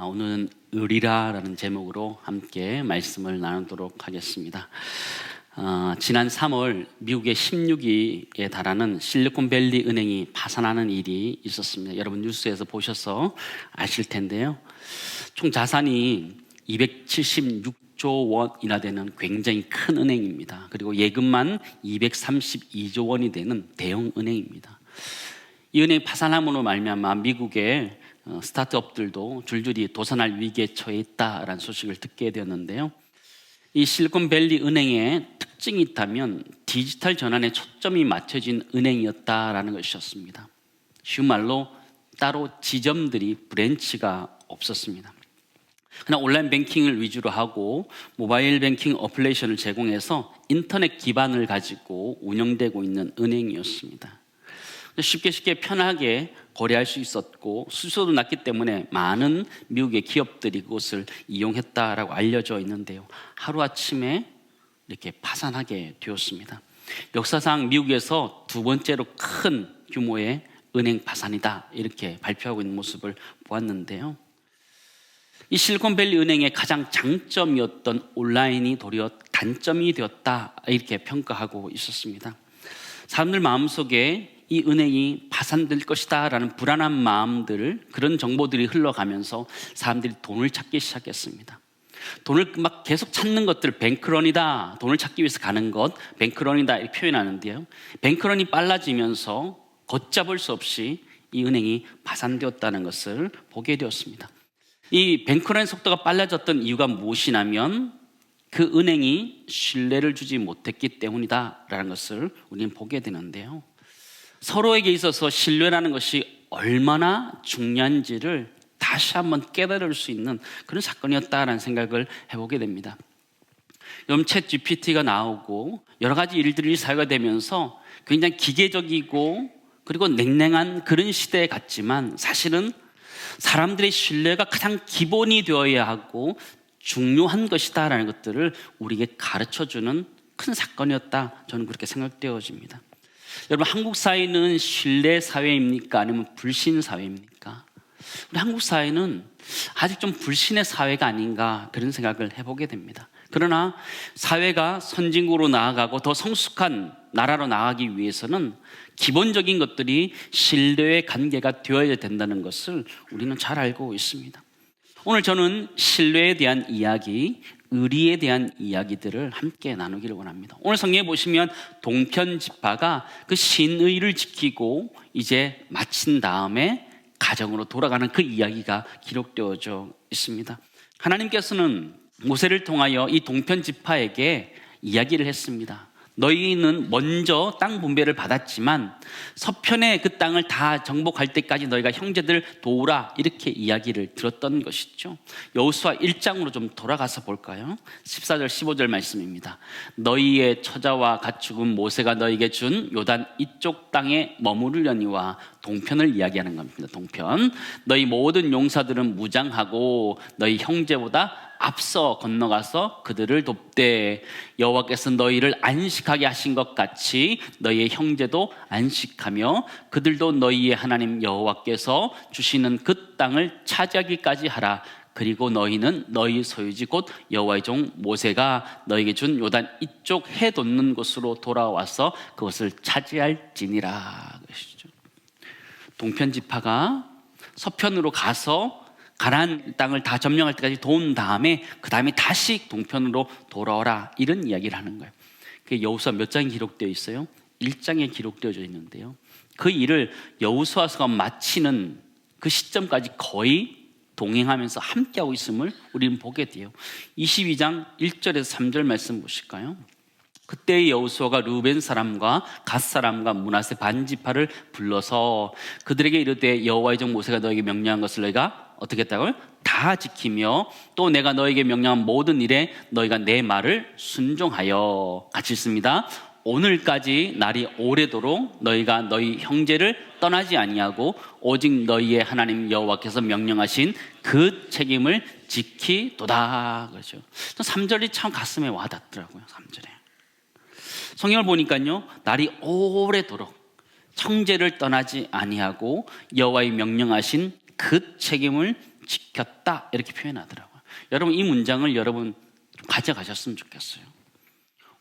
오늘은 의리라라는 제목으로 함께 말씀을 나누도록 하겠습니다. 지난 3월 미국의 16위에 달하는 실리콘밸리 은행이 파산하는 일이 있었습니다. 여러분 뉴스에서 보셔서 아실 텐데요. 총 자산이 276조 원이나 되는 굉장히 큰 은행입니다. 그리고 예금만 232조 원이 되는 대형 은행입니다. 이 은행이 파산함으로 말미암아 미국의 스타트업들도 줄줄이 도산할 위기에 처해 있다라는 소식을 듣게 되었는데요. 이 실리콘밸리 은행의 특징이 있다면 디지털 전환에 초점이 맞춰진 은행이었다라는 것이었습니다. 쉬운 말로 따로 지점들이 브랜치가 없었습니다. 그냥 온라인 뱅킹을 위주로 하고 모바일 뱅킹 어플리케이션을 제공해서 인터넷 기반을 가지고 운영되고 있는 은행이었습니다. 쉽게 편하게 거래할 수 있었고 수수료도 낮기 때문에 많은 미국의 기업들이 그것을 이용했다라고 알려져 있는데요. 하루아침에 이렇게 파산하게 되었습니다. 역사상 미국에서 두 번째로 큰 규모의 은행 파산이다 이렇게 발표하고 있는 모습을 보았는데요. 이 실리콘밸리 은행의 가장 장점이었던 온라인이 도리어 단점이 되었다 이렇게 평가하고 있었습니다. 사람들 마음속에 이 은행이 파산될 것이다 라는 불안한 마음들, 그런 정보들이 흘러가면서 사람들이 돈을 찾기 시작했습니다. 돈을 막 계속 찾는 것들, 뱅크런이다, 돈을 찾기 위해서 가는 것, 뱅크런이다 이렇게 표현하는데요. 뱅크런이 빨라지면서 걷잡을 수 없이 이 은행이 파산되었다는 것을 보게 되었습니다. 이 뱅크런의 속도가 빨라졌던 이유가 무엇이냐면 그 은행이 신뢰를 주지 못했기 때문이다라는 것을 우리는 보게 되는데요. 서로에게 있어서 신뢰라는 것이 얼마나 중요한지를 다시 한번 깨달을 수 있는 그런 사건이었다라는 생각을 해보게 됩니다. 여러분 챗 GPT가 나오고 여러 가지 일들이 사회가 되면서 굉장히 기계적이고 그리고 냉랭한 그런 시대에 갔지만 사실은 사람들의 신뢰가 가장 기본이 되어야 하고 중요한 것이다라는 것들을 우리에게 가르쳐주는 큰 사건이었다, 저는 그렇게 생각되어집니다. 여러분 한국 사회는 신뢰 사회입니까? 아니면 불신 사회입니까? 우리 한국 사회는 아직 좀 불신의 사회가 아닌가 그런 생각을 해보게 됩니다. 그러나 사회가 선진국으로 나아가고 더 성숙한 나라로 나아가기 위해서는 기본적인 것들이 신뢰의 관계가 되어야 된다는 것을 우리는 잘 알고 있습니다. 오늘 저는 신뢰에 대한 이야기, 의리에 대한 이야기들을 함께 나누기를 원합니다. 오늘 성경에 보시면 동편지파가 그 신의를 지키고 이제 마친 다음에 가정으로 돌아가는 그 이야기가 기록되어져 있습니다. 하나님께서는 모세를 통하여 이 동편지파에게 이야기를 했습니다. 너희는 먼저 땅 분배를 받았지만 서편의 그 땅을 다 정복할 때까지 너희가 형제들 도우라 이렇게 이야기를 들었던 것이죠. 여호수아 1장으로 좀 돌아가서 볼까요? 14절 15절 말씀입니다. 너희의 처자와 가축은 모세가 너희에게 준 요단 이쪽 땅에 머무르려니와 동편을 이야기하는 겁니다. 동편. 너희 모든 용사들은 무장하고 너희 형제보다 앞서 건너가서 그들을 돕되 여호와께서 너희를 안식하게 하신 것 같이 너희의 형제도 안식하며 그들도 너희의 하나님 여호와께서 주시는 그 땅을 차지하기까지 하라. 그리고 너희는 너희 소유지 곧 여호와의 종 모세가 너희에게 준 요단 이쪽 해 돋는 곳으로 돌아와서 그것을 차지할지니라. 동편 지파가 서편으로 가서 가나안 땅을 다 점령할 때까지 도운 다음에 그 다음에 다시 동편으로 돌아오라 이런 이야기를 하는 거예요. 그게 여호수아 몇 장에 기록되어 있어요? 1장에 기록되어져 있는데요. 그 일을 여호수아서가 마치는 그 시점까지 거의 동행하면서 함께하고 있음을 우리는 보게 돼요. 22장 1절에서 3절 말씀 보실까요? 그때 여호수아가 르우벤 사람과 갓 사람과 므낫세 반지파를 불러서 그들에게 이르되 여호와의 종 모세가 너에게 명령한 것을 너희가 어떻게 했다고요? 다 지키며 또 내가 너에게 명령한 모든 일에 너희가 내 말을 순종하여 같이 있습니다. 오늘까지 날이 오래도록 너희가 너희 형제를 떠나지 아니하고 오직 너희의 하나님 여호와께서 명령하신 그 책임을 지키도다. 그렇죠. 3절이 참 가슴에 와닿더라고요. 3절에. 성경을 보니까요, 날이 오래도록 형제를 떠나지 아니하고 여호와의 명령하신 그 책임을 지켰다 이렇게 표현하더라고요. 여러분 이 문장을 여러분 가져가셨으면 좋겠어요.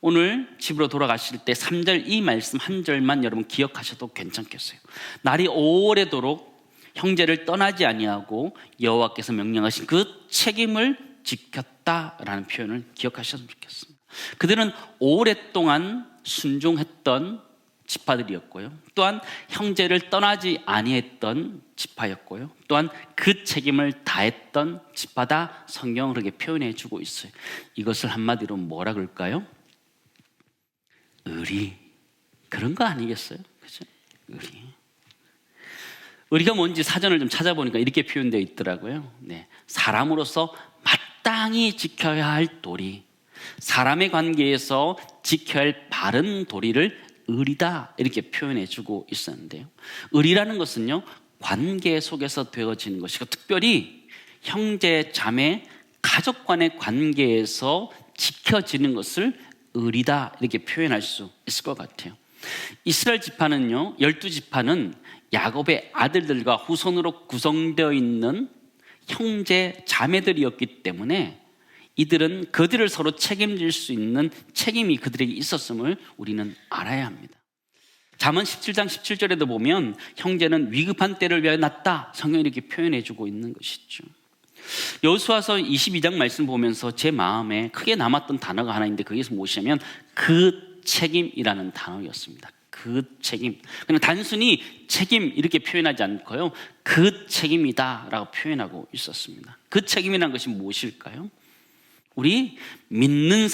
오늘 집으로 돌아가실 때 3절 이 말씀 한 절만 여러분 기억하셔도 괜찮겠어요. 날이 오래도록 형제를 떠나지 아니하고 여호와께서 명령하신 그 책임을 지켰다라는 표현을 기억하셨으면 좋겠습니다. 그들은 오랫동안 순종했던 지파들이었고요. 또한 형제를 떠나지 아니했던 지파였고요. 또한 그 책임을 다했던 지파다 성경은 그렇게 표현해 주고 있어요. 이것을 한마디로 뭐라 그럴까요? 의리. 그런 거 아니겠어요? 그죠? 의리. 의리가 뭔지 사전을 좀 찾아보니까 이렇게 표현되어 있더라고요. 네. 사람으로서 마땅히 지켜야 할 도리, 사람의 관계에서 지켜야 할 바른 도리를 의리다 이렇게 표현해 주고 있었는데요. 의리라는 것은요, 관계 속에서 되어지는 것이고 특별히 형제, 자매, 가족 간의 관계에서 지켜지는 것을 의리다 이렇게 표현할 수 있을 것 같아요. 이스라엘 지파는요, 12지파는 야곱의 아들들과 후손으로 구성되어 있는 형제, 자매들이었기 때문에 이들은 그들을 서로 책임질 수 있는 책임이 그들에게 있었음을 우리는 알아야 합니다. 잠언 17장 17절에도 보면 형제는 위급한 때를 위하여 났다, 성경이 이렇게 표현해 주고 있는 것이죠. 여호수아서 22장 말씀 보면서 제 마음에 크게 남았던 단어가 하나 있는데 그게 무엇이냐면 그 책임이라는 단어였습니다. 그 책임. 그냥 단순히 책임 이렇게 표현하지 않고요, 그 책임이다 라고 표현하고 있었습니다. 그 책임이라는 것이 무엇일까요? 우리 믿는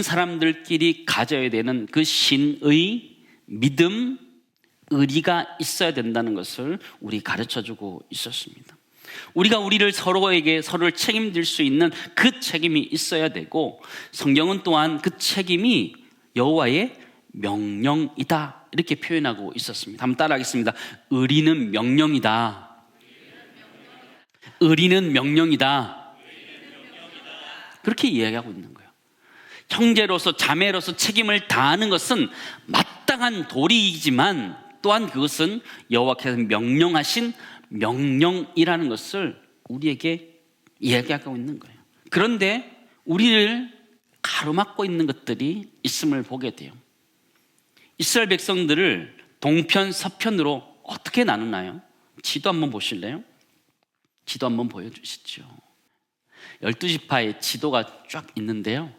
사람들끼리 가져야 되는 그 신의 믿음, 의리가 있어야 된다는 것을 우리 가르쳐주고 있었습니다. 우리가 서로를 책임질 수 있는 그 책임이 있어야 되고, 성경은 또한 그 책임이 여호와의 명령이다 이렇게 표현하고 있었습니다. 한번 따라하겠습니다. 의리는 명령이다. 의리는 명령이다. 그렇게 이야기하고 있는 거예요. 형제로서 자매로서 책임을 다하는 것은 마땅한 도리이지만 또한 그것은 여호와께서 명령하신 명령이라는 것을 우리에게 이야기하고 있는 거예요. 그런데 우리를 가로막고 있는 것들이 있음을 보게 돼요. 이스라엘 백성들을 동편, 서편으로 어떻게 나누나요? 지도 한번 보실래요? 지도 한번 보여주시죠. 12지파의 지도가 쫙 있는데요,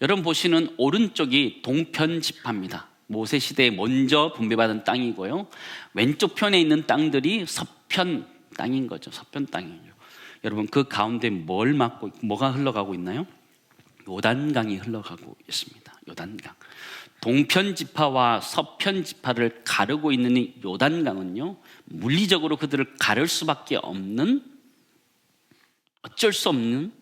여러분 보시는 오른쪽이 동편 지파입니다. 모세 시대에 먼저 분배받은 땅이고요, 왼쪽 편에 있는 땅들이 서편 땅인 거죠. 서편 땅이에요. 여러분 그 가운데 뭐가 흘러가고 있나요? 요단강이 흘러가고 있습니다. 요단강. 동편 지파와 서편 지파를 가르고 있는 이 요단강은요, 물리적으로 그들을 가를 수밖에 없는, 어쩔 수 없는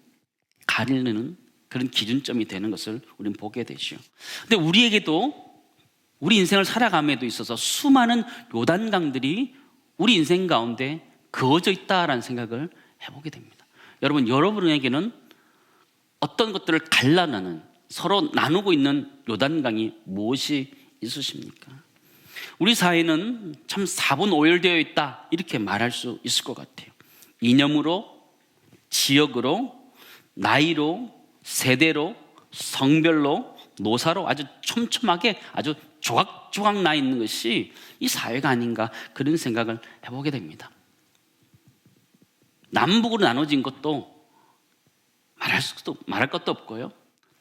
가리는 그런 기준점이 되는 것을 우리는 보게 되죠. 근데 우리에게도 우리 인생을 살아감에도 있어서 수많은 요단강들이 우리 인생 가운데 그어져 있다라는 생각을 해보게 됩니다. 여러분에게는 어떤 것들을 갈라나는, 서로 나누고 있는 요단강이 무엇이 있으십니까? 우리 사회는 참 사분오열되어 있다 이렇게 말할 수 있을 것 같아요. 이념으로, 지역으로, 나이로, 세대로, 성별로, 노사로 아주 촘촘하게 아주 조각조각 나 있는 것이 이 사회가 아닌가, 그런 생각을 해보게 됩니다. 남북으로 나눠진 것도 말할 것도 없고요,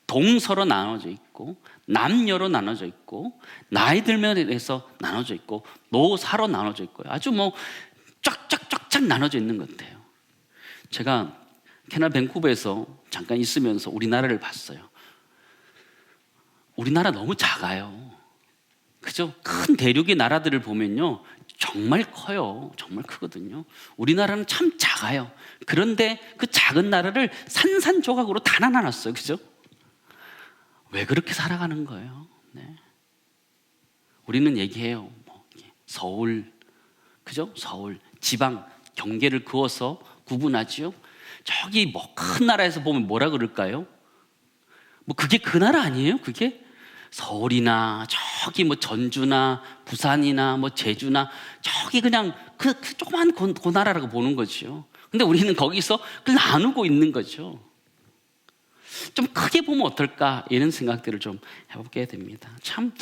동서로 나눠져 있고, 남녀로 나눠져 있고, 나이 들면에서 나눠져 있고, 노사로 나눠져 있고요. 아주 쫙쫙쫙쫙 나눠져 있는 것 같아요. 제가 캐나다 밴쿠버에서 잠깐 있으면서 우리나라를 봤어요. 우리나라 너무 작아요. 그죠? 큰 대륙의 나라들을 보면요, 정말 커요. 정말 크거든요. 우리나라는 참 작아요. 그런데 그 작은 나라를 산산조각으로 다 나눠놨어요. 그죠? 왜 그렇게 살아가는 거예요? 네. 우리는 얘기해요. 서울, 그죠? 서울, 지방, 경계를 그어서 구분하지요. 저기 큰 나라에서 보면 뭐라 그럴까요? 그게 그 나라 아니에요? 그게 서울이나 저 저기 뭐 전주나 부산이나 뭐 제주나 저기 그냥 그 조그만 그 나라라고 보는 거죠. 근데 우리는 거기서 그걸 나누고 있는 거죠. 좀 크게 보면 어떨까 이런 생각들을 좀 해보게 됩니다. 참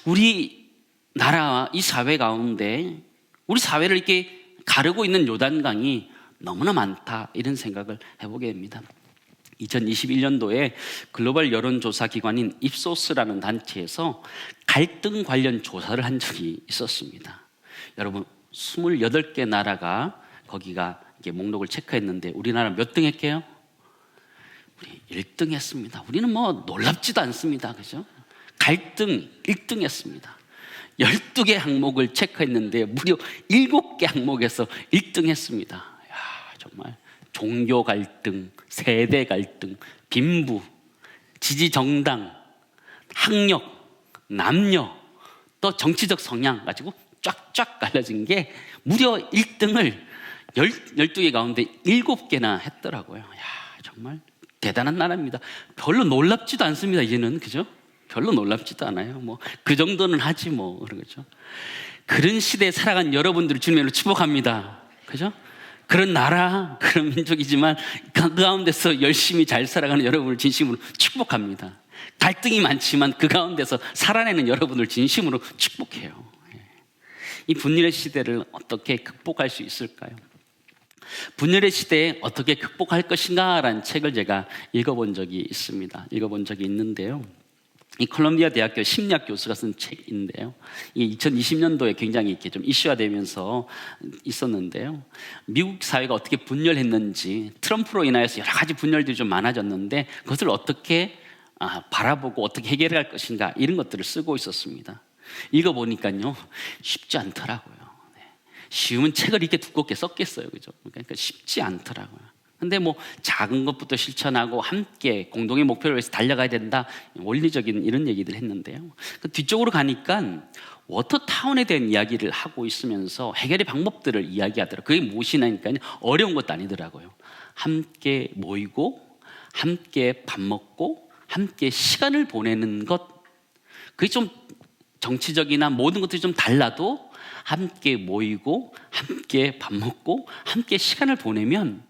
우리 나라 이 사회 가운데 우리 사회를 이렇게 가르고 있는 요단강이 너무나 많다 이런 생각을 해보게 됩니다. 2021년도에 글로벌 여론조사 기관인 입소스라는 단체에서 갈등 관련 조사를 한 적이 있었습니다. 여러분 28개 나라가 거기가 이렇게 목록을 체크했는데 우리나라 몇 등 했게요? 우리 1등 했습니다. 우리는 뭐 놀랍지도 않습니다. 그죠? 갈등 1등 했습니다. 12개 항목을 체크했는데 무려 7개 항목에서 1등 했습니다. 야, 정말 종교 갈등, 세대 갈등, 빈부, 지지 정당, 학력, 남녀, 또 정치적 성향 가지고 쫙쫙 갈라진 게 무려 1등을 12개 가운데 7개나 했더라고요. 야, 정말 대단한 나라입니다. 별로 놀랍지도 않습니다. 이제는 그죠? 별로 놀랍지도 않아요. 뭐 그 정도는 하지 뭐 그러죠. 그런 시대에 살아간 여러분들을 주님으로 축복합니다. 그죠? 그런 나라, 그런 민족이지만 그 가운데서 열심히 잘 살아가는 여러분을 진심으로 축복합니다. 갈등이 많지만 그 가운데서 살아내는 여러분을 진심으로 축복해요. 이 분열의 시대를 어떻게 극복할 수 있을까요? 분열의 시대에 어떻게 극복할 것인가 라는 책을 제가 읽어본 적이 있습니다. 읽어본 적이 있는데요. 이 콜롬비아 대학교 심리학 교수가 쓴 책인데요. 이게 2020년도에 굉장히 이렇게 좀 이슈화되면서 있었는데요. 미국 사회가 어떻게 분열했는지, 트럼프로 인하여서 여러 가지 분열들이 좀 많아졌는데 그것을 어떻게 바라보고 어떻게 해결할 것인가 이런 것들을 쓰고 있었습니다. 읽어보니까요 쉽지 않더라고요. 쉬우면 책을 이렇게 두껍게 썼겠어요, 그죠? 그러니까 쉽지 않더라고요. 근데 뭐 작은 것부터 실천하고 함께 공동의 목표를 위해서 달려가야 된다, 원리적인 이런 얘기들 했는데요. 그 뒤쪽으로 가니까 워터타운에 대한 이야기를 하고 있으면서 해결의 방법들을 이야기하더라고요. 그게 무엇이냐니까요, 어려운 것도 아니더라고요. 함께 모이고 함께 밥 먹고 함께 시간을 보내는 것, 그게 좀 정치적이나 모든 것들이 좀 달라도 함께 모이고 함께 밥 먹고 함께 시간을 보내면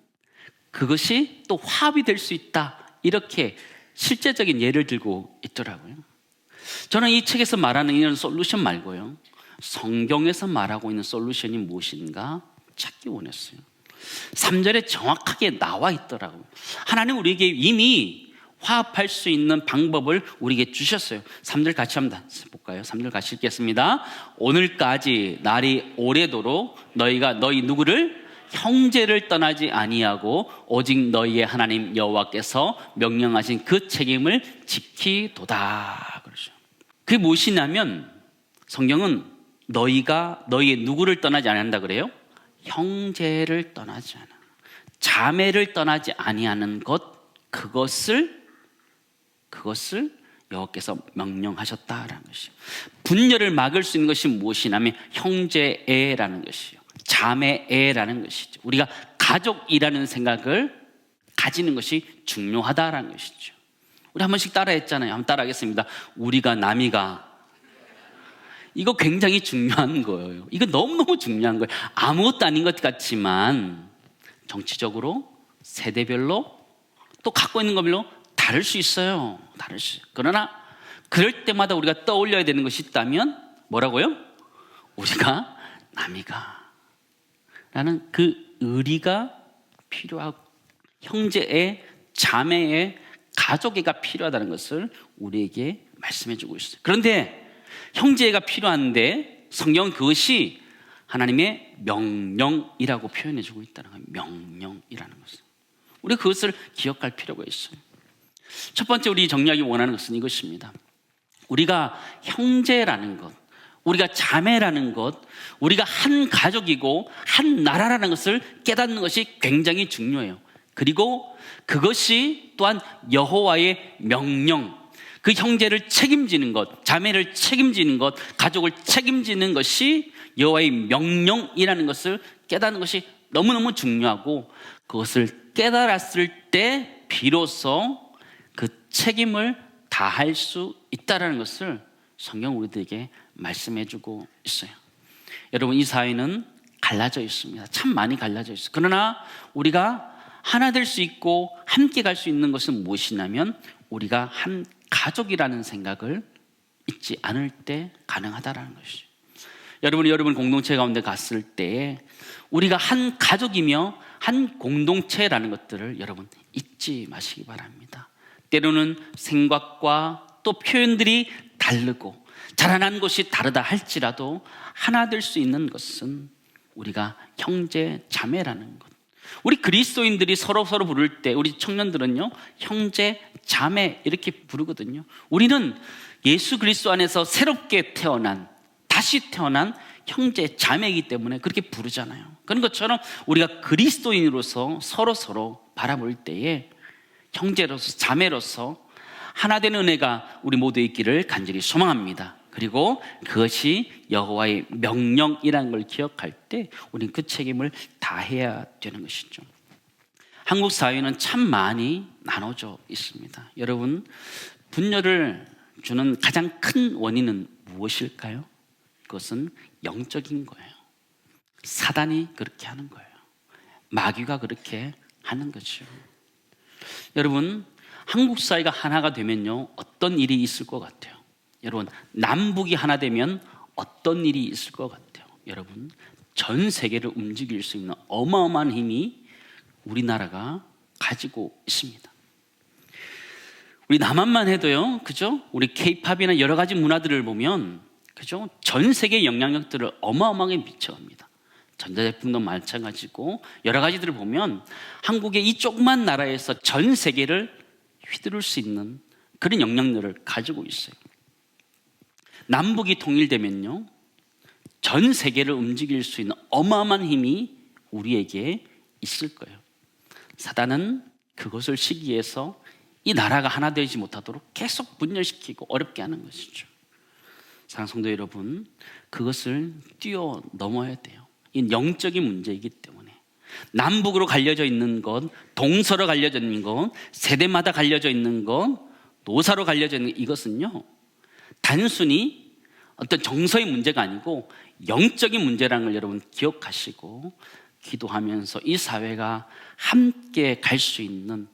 그것이 또 화합이 될 수 있다, 이렇게 실제적인 예를 들고 있더라고요. 저는 이 책에서 말하는 이런 솔루션 말고요, 성경에서 말하고 있는 솔루션이 무엇인가 찾기 원했어요. 3절에 정확하게 나와 있더라고요. 하나님 우리에게 이미 화합할 수 있는 방법을 우리에게 주셨어요. 3절 같이 한번 볼까요? 3절 같이 읽겠습니다. 오늘까지 날이 오래도록 너희가 너희 누구를 형제를 떠나지 아니하고 오직 너희의 하나님 여호와께서 명령하신 그 책임을 지키도다, 그러죠. 그게 무엇이냐면 성경은 너희가 너희의 누구를 떠나지 아니한다 그래요? 형제를 떠나지 않아, 자매를 떠나지 아니하는 것, 그것을 여호와께서 명령하셨다라는 것이요. 분열을 막을 수 있는 것이 무엇이냐면 형제애라는 것이요, 자매애라는 것이죠. 우리가 가족이라는 생각을 가지는 것이 중요하다라는 것이죠. 우리 한 번씩 따라했잖아요. 한번 따라하겠습니다. 우리가 남이가, 이거 굉장히 중요한 거예요. 이거 너무너무 중요한 거예요. 아무것도 아닌 것 같지만 정치적으로 세대별로 또 갖고 있는 것별로 다를 수 있어요. 다를 수 있어요. 그러나 그럴 때마다 우리가 떠올려야 되는 것이 있다면 뭐라고요? 우리가 남이가 라는 그 의리가 필요하고 형제의, 자매의, 가족애가 필요하다는 것을 우리에게 말씀해 주고 있어요. 그런데 형제애가 필요한데 성경은 그것이 하나님의 명령이라고 표현해 주고 있다는 거예요. 명령이라는 것을 우리가 그것을 기억할 필요가 있어요. 첫 번째 우리 정리하기 원하는 것은 이것입니다. 우리가 형제라는 것, 우리가 자매라는 것, 우리가 한 가족이고 한 나라라는 것을 깨닫는 것이 굉장히 중요해요. 그리고 그것이 또한 여호와의 명령, 그 형제를 책임지는 것, 자매를 책임지는 것, 가족을 책임지는 것이 여호와의 명령이라는 것을 깨닫는 것이 너무너무 중요하고, 그것을 깨달았을 때 비로소 그 책임을 다할 수 있다는 것을 성경 우리들에게 말씀해주고 있어요. 여러분, 이 사회는 갈라져 있습니다. 참 많이 갈라져 있어요. 그러나 우리가 하나 될 수 있고 함께 갈 수 있는 것은 무엇이냐면 우리가 한 가족이라는 생각을 잊지 않을 때 가능하다라는 것이죠. 여러분 공동체 가운데 갔을 때 우리가 한 가족이며 한 공동체라는 것들을 여러분 잊지 마시기 바랍니다. 때로는 생각과 또 표현들이 다르고 자라난 곳이 다르다 할지라도 하나 될 수 있는 것은 우리가 형제 자매라는 것. 우리 그리스도인들이 서로 부를 때 우리 청년들은요, 형제 자매 이렇게 부르거든요. 우리는 예수 그리스도 안에서 새롭게 태어난, 다시 태어난 형제 자매이기 때문에 그렇게 부르잖아요. 그런 것처럼 우리가 그리스도인으로서 서로 바라볼 때에 형제로서 자매로서 하나 되는 은혜가 우리 모두에 있기를 간절히 소망합니다. 그리고 그것이 여호와의 명령이라는 걸 기억할 때 우리는 그 책임을 다해야 되는 것이죠. 한국 사회는 참 많이 나눠져 있습니다. 여러분, 분열을 주는 가장 큰 원인은 무엇일까요? 그것은 영적인 거예요. 사단이 그렇게 하는 거예요. 마귀가 그렇게 하는 거죠. 여러분, 한국 사회가 하나가 되면요, 어떤 일이 있을 것 같아요? 여러분, 남북이 하나 되면 어떤 일이 있을 것 같아요? 여러분, 전 세계를 움직일 수 있는 어마어마한 힘이 우리나라가 가지고 있습니다. 우리 남한만 해도요, 그죠? 우리 K-팝이나 여러 가지 문화들을 보면, 그죠? 전 세계의 영향력들을 어마어마하게 미쳐갑니다. 전자제품도 마찬가지고 여러 가지들을 보면 한국의 이 조그만 나라에서 전 세계를 휘두를 수 있는 그런 영향력을 가지고 있어요. 남북이 통일되면요, 전 세계를 움직일 수 있는 어마어마한 힘이 우리에게 있을 거예요. 사단은 그것을 시기해서 이 나라가 하나 되지 못하도록 계속 분열시키고 어렵게 하는 것이죠. 사랑하는 성도 여러분, 그것을 뛰어넘어야 돼요. 이 영적인 문제이기 때문에 남북으로 갈려져 있는 것, 동서로 갈려져 있는 것, 세대마다 갈려져 있는 것, 노사로 갈려져 있는 이것은요, 단순히 어떤 정서의 문제가 아니고 영적인 문제라는 걸 여러분 기억하시고 기도하면서 이 사회가 함께 갈 수 있는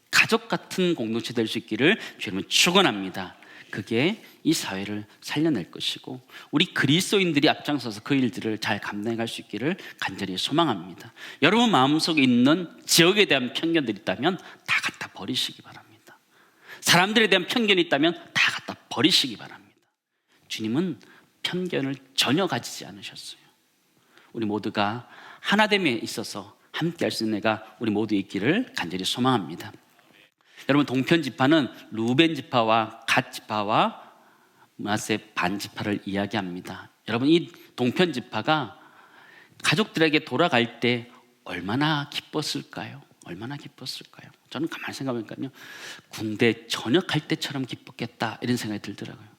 가족 같은 공동체 될 수 있기를 주님은 축원합니다. 그게 이 사회를 살려낼 것이고 우리 그리스도인들이 앞장서서 그 일들을 잘 감당할 수 있기를 간절히 소망합니다. 여러분 마음속에 있는 지역에 대한 편견들이 있다면 다 갖다 버리시기 바랍니다. 사람들에 대한 편견이 있다면 다 갖다 버리시기 바랍니다. 주님은 편견을 전혀 가지지 않으셨어요. 우리 모두가 하나됨에 있어서 함께 할 수 있는 애가 우리 모두 있기를 간절히 소망합니다. 여러분, 동편 지파는 루벤 지파와 갓 지파와 므낫세 반 지파를 이야기합니다. 여러분, 이 동편 지파가 가족들에게 돌아갈 때 얼마나 기뻤을까요? 얼마나 기뻤을까요? 저는 가만히 생각해보니까요, 군대 전역할 때처럼 기뻤겠다 이런 생각이 들더라고요.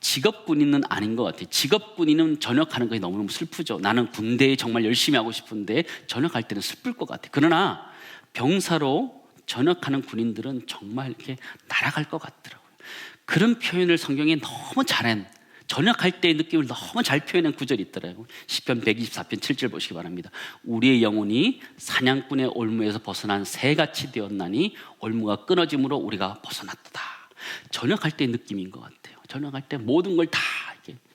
직업군인은 아닌 것 같아요. 직업군인은 전역하는 것이 너무너무 슬프죠. 나는 군대에 정말 열심히 하고 싶은데 전역할 때는 슬플 것 같아요. 그러나 병사로 전역하는 군인들은 정말 이렇게 날아갈 것 같더라고요. 그런 표현을 성경에 너무 잘한, 전역할 때의 느낌을 너무 잘 표현한 구절이 있더라고요. 시편 124편 7절 보시기 바랍니다. 우리의 영혼이 사냥꾼의 올무에서 벗어난 새같이 되었나니 올무가 끊어짐으로 우리가 벗어났다. 전역할 때의 느낌인 것 같아요. 전역할 때 모든 걸 다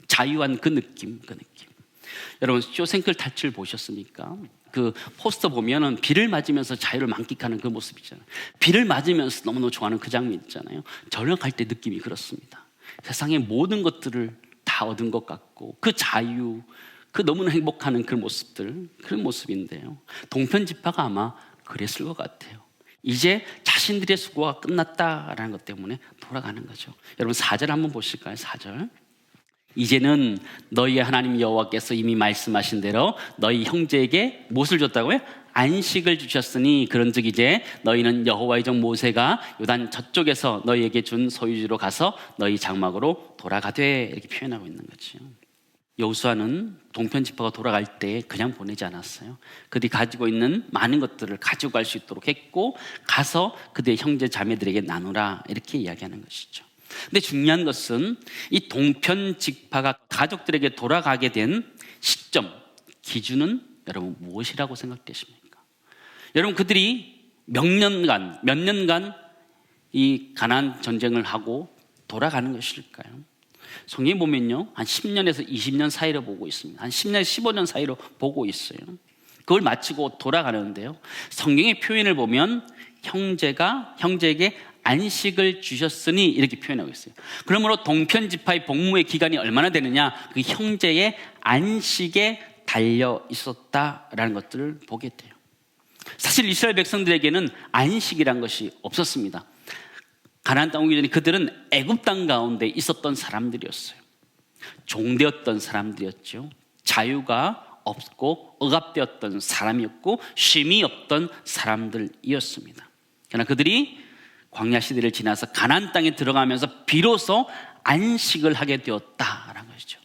자유한 그 느낌. 여러분, 쇼생클 탈출 보셨습니까? 그 포스터 보면은 비를 맞으면서 자유를 만끽하는 그 모습 있잖아요. 비를 맞으면서 너무너무 좋아하는 그 장면 있잖아요. 전역할 때 느낌이 그렇습니다. 세상의 모든 것들을 다 얻은 것 같고 그 자유, 그 너무나 행복하는 그 모습들, 그런 모습인데요. 동편 지파가 아마 그랬을 것 같아요. 이제 자신들의 수고가 끝났다라는 것 때문에 돌아가는 거죠. 여러분 4절 한번 보실까요? 4절. 이제는 너희의 하나님 여호와께서 이미 말씀하신 대로 너희 형제에게 무엇을 줬다고요? 안식을 주셨으니 그런즉 이제 너희는 여호와의 종 모세가 요단 저쪽에서 너희에게 준 소유지로 가서 너희 장막으로 돌아가되 이렇게 표현하고 있는 거죠. 여호수아는 동편 지파가 돌아갈 때 그냥 보내지 않았어요. 그들이 가지고 있는 많은 것들을 가지고 갈 수 있도록 했고 가서 그들의 형제 자매들에게 나누라 이렇게 이야기하는 것이죠. 근데 중요한 것은 이 동편 지파가 가족들에게 돌아가게 된 시점, 기준은 여러분 무엇이라고 생각되십니까? 여러분 그들이 몇 년간 이 가나안 전쟁을 하고 돌아가는 것일까요? 성경에 보면요, 한 10년에서 20년 사이로 보고 있습니다. 한 10년에서 15년 사이로 보고 있어요. 그걸 마치고 돌아가는데요, 성경의 표현을 보면 형제에게 안식을 주셨으니 이렇게 표현하고 있어요. 그러므로 동편 지파의 복무의 기간이 얼마나 되느냐, 그 형제의 안식에 달려 있었다라는 것들을 보게 돼요. 사실 이스라엘 백성들에게는 안식이란 것이 없었습니다. 가나안 땅 오기 전에 그들은 애굽 땅 가운데 있었던 사람들이었어요. 종되었던 사람들이었죠. 자유가 없고 억압되었던 사람이었고 쉼이 없던 사람들이었습니다. 그러나 그들이 광야 시대를 지나서 가나안 땅에 들어가면서 비로소 안식을 하게 되었다라는 것이죠.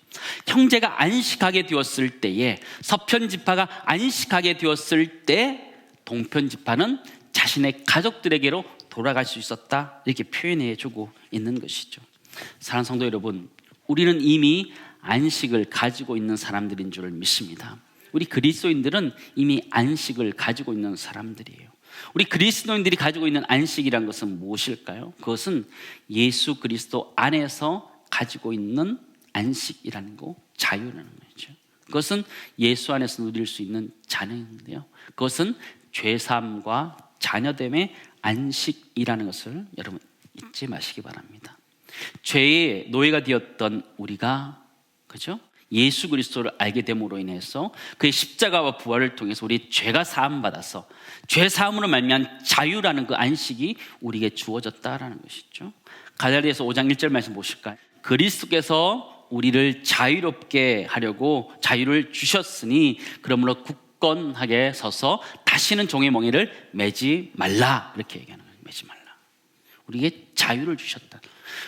형제가 안식하게 되었을 때에, 서편 지파가 안식하게 되었을 때 동편 지파는 자신의 가족들에게로 돌아갈 수 있었다, 이렇게 표현해 주고 있는 것이죠. 사랑하는 성도 여러분, 우리는 이미 안식을 가지고 있는 사람들인 줄 믿습니다. 우리 그리스도인들은 이미 안식을 가지고 있는 사람들이에요. 우리 그리스도인들이 가지고 있는 안식이란 것은 무엇일까요? 그것은 예수 그리스도 안에서 가지고 있는 안식이라는 거, 자유라는 거죠. 그것은 예수 안에서 누릴 수 있는 자녀인데요, 그것은 죄사함과 자녀됨의 안식이라는 것을 여러분 잊지 마시기 바랍니다. 죄의 노예가 되었던 우리가, 그죠? 예수 그리스도를 알게 됨으로 인해서 그의 십자가와 부활을 통해서 우리 죄가 사함받아서 죄 사함으로 말미암은 자유라는 그 안식이 우리에게 주어졌다라는 것이죠. 갈라디아서 5장 1절 말씀 보실까요? 그리스도께서 우리를 자유롭게 하려고 자유를 주셨으니 그러므로 굳건하게 서서 다시는 종의 멍에를 매지 말라, 이렇게 얘기하는 거예요. 매지 말라. 우리에게 자유를 주셨다.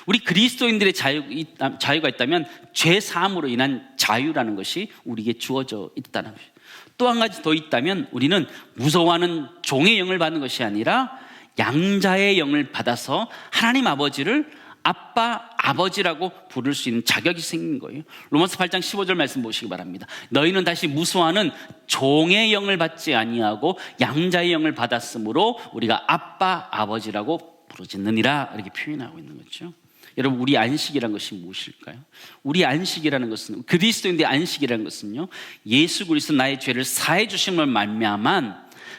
우리 그리스도인들의 자유가 있다면 죄 사함으로 인한 자유라는 것이 우리에게 주어져 있다는 것이죠. 또 한 가지 더 있다면 우리는 무서워하는 종의 영을 받는 것이 아니라 양자의 영을 받아서 하나님 아버지를 아빠, 아버지라고 부를 수 있는 자격이 생긴 거예요. 로마서 8장 15절 말씀 보시기 바랍니다. 너희는 다시 무서워하는 종의 영을 받지 아니하고 양자의 영을 받았으므로 우리가 아빠, 아버지라고 부르짖느니라, 이렇게 표현하고 있는 거죠. 여러분, 우리 안식이라는 것이 무엇일까요? 우리 안식이라는 것은, 그리스도인의 안식이라는 것은요, 예수 그리스도 나의 죄를 사해 주심을 말미암은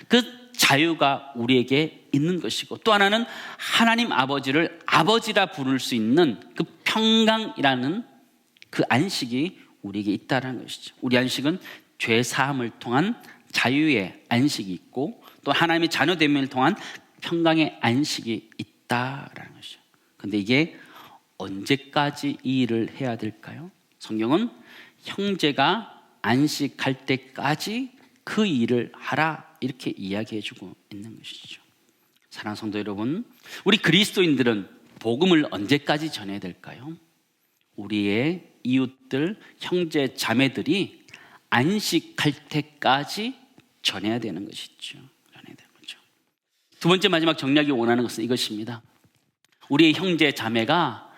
그 자유가 우리에게 있는 것이고, 또 하나는 하나님 아버지를 아버지라 부를 수 있는 그 평강이라는 그 안식이 우리에게 있다는 것이죠. 우리 안식은 죄 사함을 통한 자유의 안식이 있고, 또 하나님의 자녀됨을 통한 평강의 안식이 있다라는 것이죠. 그런데 이게 언제까지 이 일을 해야 될까요? 성경은 형제가 안식할 때까지 그 일을 하라, 이렇게 이야기해주고 있는 것이죠. 사랑하는 성도 여러분, 우리 그리스도인들은 복음을 언제까지 전해야 될까요? 우리의 이웃들, 형제, 자매들이 안식할 때까지 전해야 되는 것이죠. 전해야 되는 거죠. 두 번째, 마지막 정리하기 원하는 것은 이것입니다. 우리의 형제, 자매가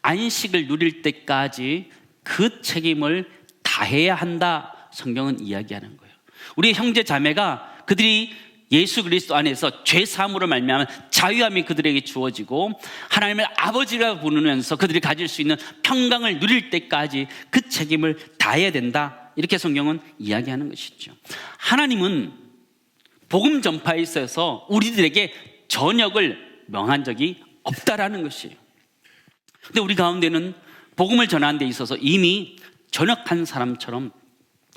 안식을 누릴 때까지 그 책임을 다해야 한다, 성경은 이야기하는 거예요. 우리의 형제, 자매가 그들이 예수 그리스도 안에서 죄 사함으로 말미암은 자유함이 그들에게 주어지고 하나님을 아버지라 부르면서 그들이 가질 수 있는 평강을 누릴 때까지 그 책임을 다해야 된다, 이렇게 성경은 이야기하는 것이죠. 하나님은 복음 전파에 있어서 우리들에게 전역을 명한 적이 없다라는 것이에요. 근데 우리 가운데는 복음을 전하는 데 있어서 이미 전역한 사람처럼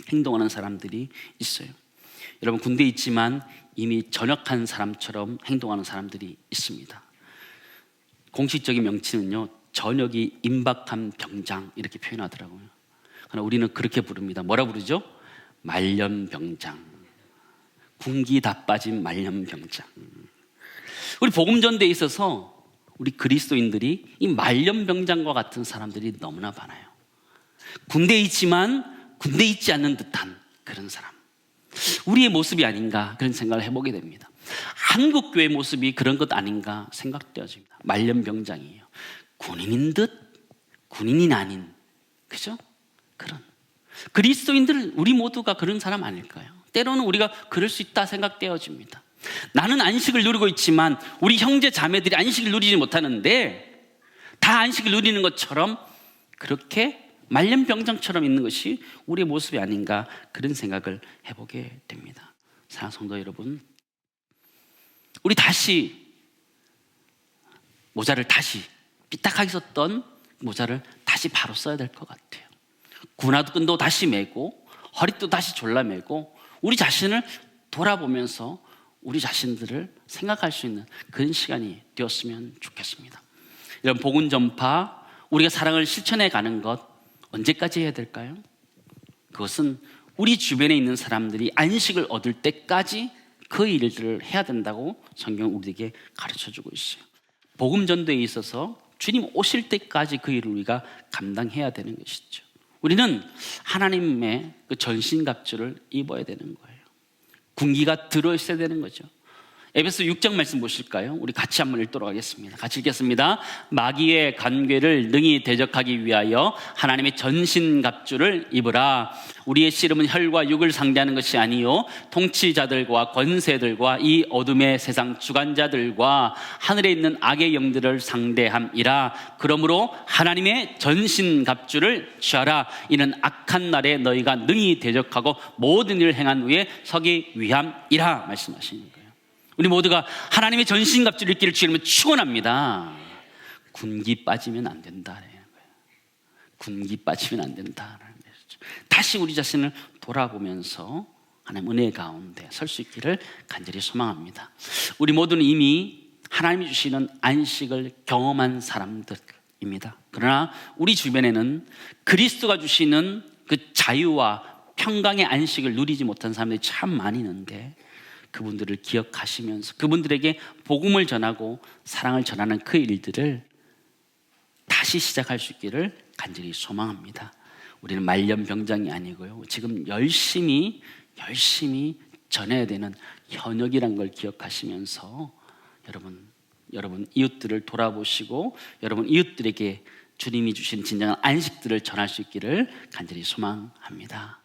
행동하는 사람들이 있어요. 여러분, 군대에 있지만 이미 전역한 사람처럼 행동하는 사람들이 있습니다. 공식적인 명칭은요, 전역이 임박한 병장, 이렇게 표현하더라고요. 그러나 우리는 그렇게 부릅니다. 뭐라 부르죠? 말년병장. 군기 다 빠진 말년병장. 우리 복음 전대에 있어서 우리 그리스도인들이 이 말년병장과 같은 사람들이 너무나 많아요. 군대에 있지만 군대에 있지 않는 듯한 그런 사람, 우리의 모습이 아닌가, 그런 생각을 해보게 됩니다. 한국교회 모습이 그런 것 아닌가 생각되어집니다. 말년병장이에요. 군인인 듯 군인이 아닌, 그죠? 그런 그리스도인들, 우리 모두가 그런 사람 아닐까요? 때로는 우리가 그럴 수 있다 생각되어집니다. 나는 안식을 누리고 있지만 우리 형제 자매들이 안식을 누리지 못하는데 다 안식을 누리는 것처럼 그렇게 말년병장처럼 있는 것이 우리의 모습이 아닌가, 그런 생각을 해보게 됩니다. 사랑하는 성도 여러분, 우리 다시 모자를 다시 삐딱하게 썼던 모자를 다시 바로 써야 될 것 같아요. 군화끈도 다시 매고 허리도 다시 졸라매고 우리 자신을 돌아보면서 우리 자신들을 생각할 수 있는 그런 시간이 되었으면 좋겠습니다. 이런 복음 전파, 우리가 사랑을 실천해 가는 것 언제까지 해야 될까요? 그것은 우리 주변에 있는 사람들이 안식을 얻을 때까지 그 일들을 해야 된다고 성경은 우리에게 가르쳐주고 있어요. 복음 전도에 있어서 주님 오실 때까지 그 일을 우리가 감당해야 되는 것이죠. 우리는 하나님의 그 전신갑주를 입어야 되는 거예요. 군기가 들어있어야 되는 거죠. 에베소 6장 말씀 보실까요? 우리 같이 한번 읽도록 하겠습니다. 같이 읽겠습니다. 마귀의 간궤를 능히 대적하기 위하여 하나님의 전신갑주를 입으라. 우리의 씨름은 혈과 육을 상대하는 것이 아니요 통치자들과 권세들과 이 어둠의 세상 주관자들과 하늘에 있는 악의 영들을 상대함이라. 그러므로 하나님의 전신갑주를 취하라. 이는 악한 날에 너희가 능히 대적하고 모든 일을 행한 후에 서기 위함이라 말씀하시는 거예요. 우리 모두가 하나님의 전신갑주를 입기를 주님은 축원합니다. 군기 빠지면 안 된다는 거예요. 군기 빠지면 안 된다는 거죠. 다시 우리 자신을 돌아보면서 하나님 은혜 가운데 설 수 있기를 간절히 소망합니다. 우리 모두는 이미 하나님이 주시는 안식을 경험한 사람들입니다. 그러나 우리 주변에는 그리스도가 주시는 그 자유와 평강의 안식을 누리지 못한 사람들이 참 많이 있는데, 그분들을 기억하시면서 그분들에게 복음을 전하고 사랑을 전하는 그 일들을 다시 시작할 수 있기를 간절히 소망합니다. 우리는 말년병장이 아니고요, 지금 열심히 전해야 되는 현역이란 걸 기억하시면서 여러분 이웃들을 돌아보시고 여러분 이웃들에게 주님이 주신 진정한 안식들을 전할 수 있기를 간절히 소망합니다.